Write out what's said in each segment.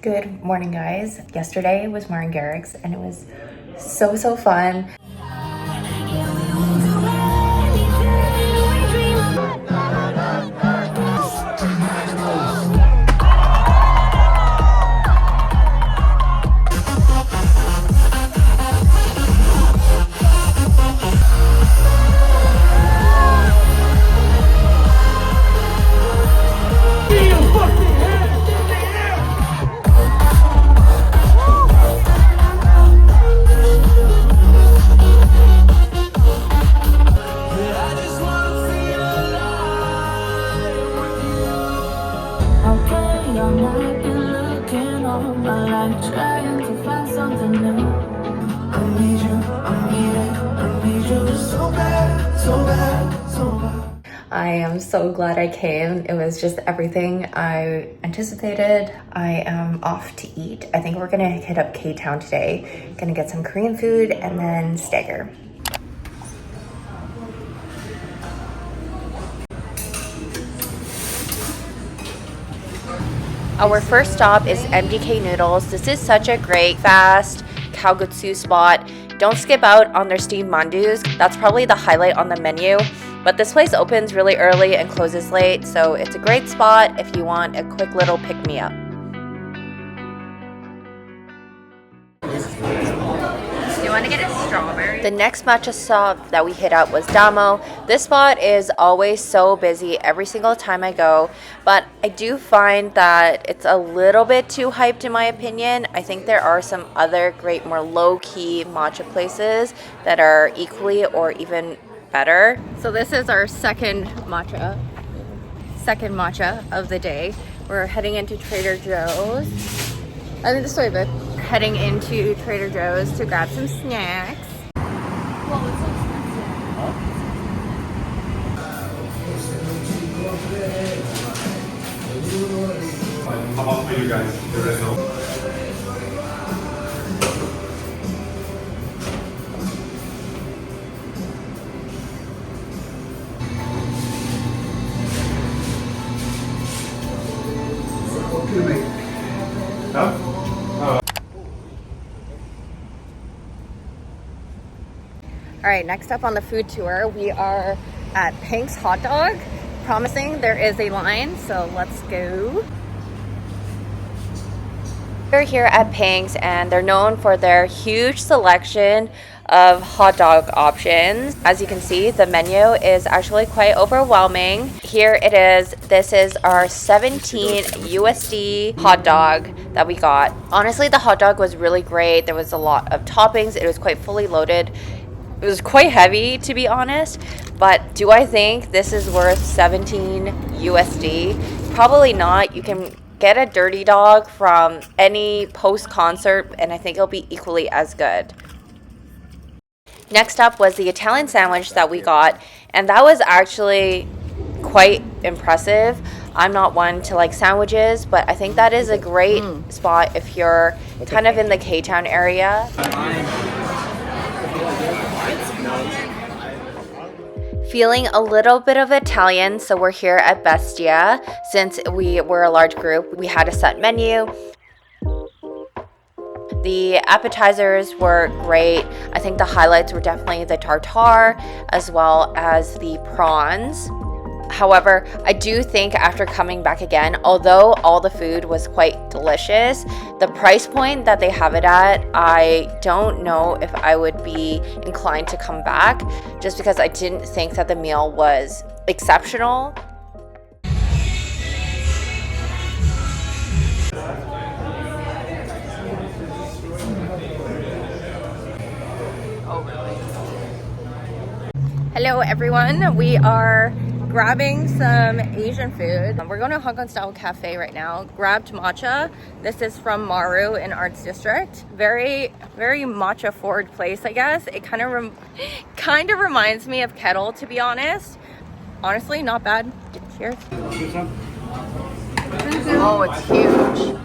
Good morning, guys. Yesterday was Martin Garrix and it was so fun. I am so glad I came. It was just everything I anticipated. I am off to eat. I think we're gonna hit up K-Town today. Gonna get some Korean food and then stagger. Our first stop is MDK Noodles. This is such a great, fast kalguksu spot. Don't skip out on their steamed mandus. That's probably the highlight on the menu. But this place opens really early and closes late, so it's a great spot if you want a quick little pick-me-up. Do you want to get a strawberry? The next matcha stop that we hit up was Damo. This spot is always so busy every single time I go, but I do find that it's a little bit too hyped in my opinion. I think there are some other great, more low-key matcha places that are equally or even better. So this is our second matcha of the day. We're heading into Trader Joe's. I think this way, babe. Heading into Trader Joe's to grab some snacks. Well, it's so expensive. How about for you guys? The rest of All right, next up on the food tour, we are at Pink's Hot Dog. Promising there is a line, so let's go. We're here at Pink's and they're known for their huge selection of hot dog options. As you can see, the menu is actually quite overwhelming. Here it is. This is our 17 USD hot dog that we got. Honestly, the hot dog was really great. There was a lot of toppings. It was quite fully loaded. It was quite heavy, to be honest, but do I think this is worth 17 USD? Probably not. You can get a dirty dog from any post-concert and I think it'll be equally as good. Next up was the Italian sandwich that we got, and that was actually quite impressive. I'm not one to like sandwiches, but I think that is a great spot if you're kind of in the K-Town area. Feeling a little bit of Italian, so we're here at Bestia. Since we were a large group, we had a set menu. The appetizers were great. I think the highlights were definitely the tartare as well as the prawns. However, I do think after coming back again, although all the food was quite delicious, the price point that they have it at, I don't know if I would be inclined to come back just because I didn't think that the meal was exceptional. Hello everyone, we are grabbing some Asian food. We're going to Hong Kong style cafe right now. Grabbed matcha. This is from Maru in Arts District. Very matcha forward place, I guess. It kind of reminds me of Kettle, to be honest. Honestly, not bad. Cheers. Oh, it's huge.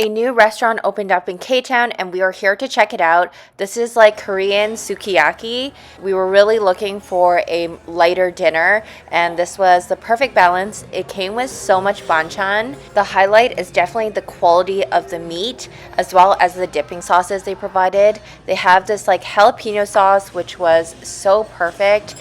A new restaurant opened up in K-Town and we are here to check it out. This is like Korean sukiyaki. We were really looking for a lighter dinner and this was the perfect balance. It came with so much banchan. The highlight is definitely the quality of the meat as well as the dipping sauces they provided. They have this like jalapeno sauce which was so perfect.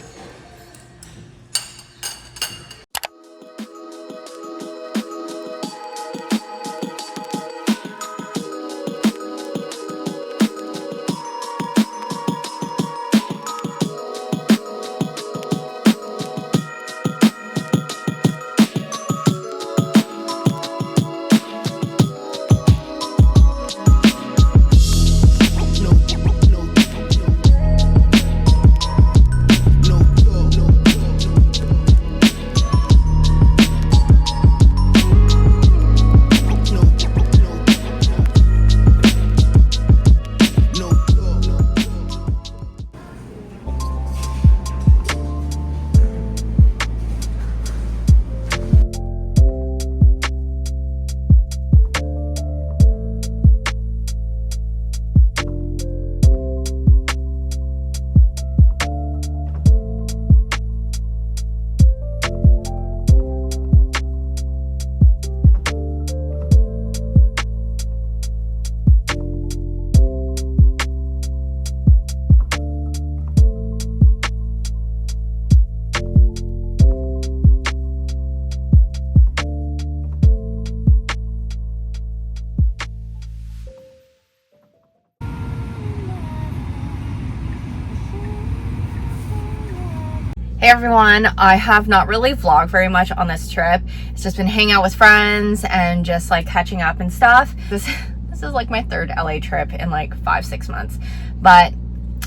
Hey everyone, I have not really vlogged very much on this trip. It's just been hanging out with friends and just like catching up and stuff. This is like my third LA trip in like 5-6 months, but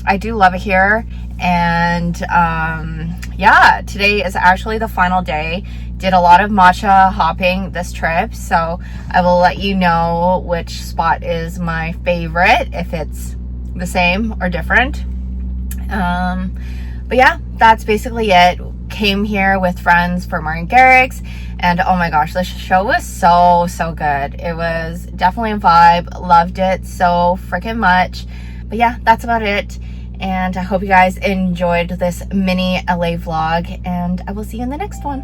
I do love it here. And yeah, today is actually the final day. Did a lot of matcha hopping this trip, so I will let you know which spot is my favorite, if it's the same or different. But yeah, that's basically it. Came here with friends for more garrix, and oh my gosh, this show was so good. It was definitely a vibe. Loved it so freaking much. But yeah, that's about it. And I hope you guys enjoyed this mini LA vlog, and I will see you in the next one.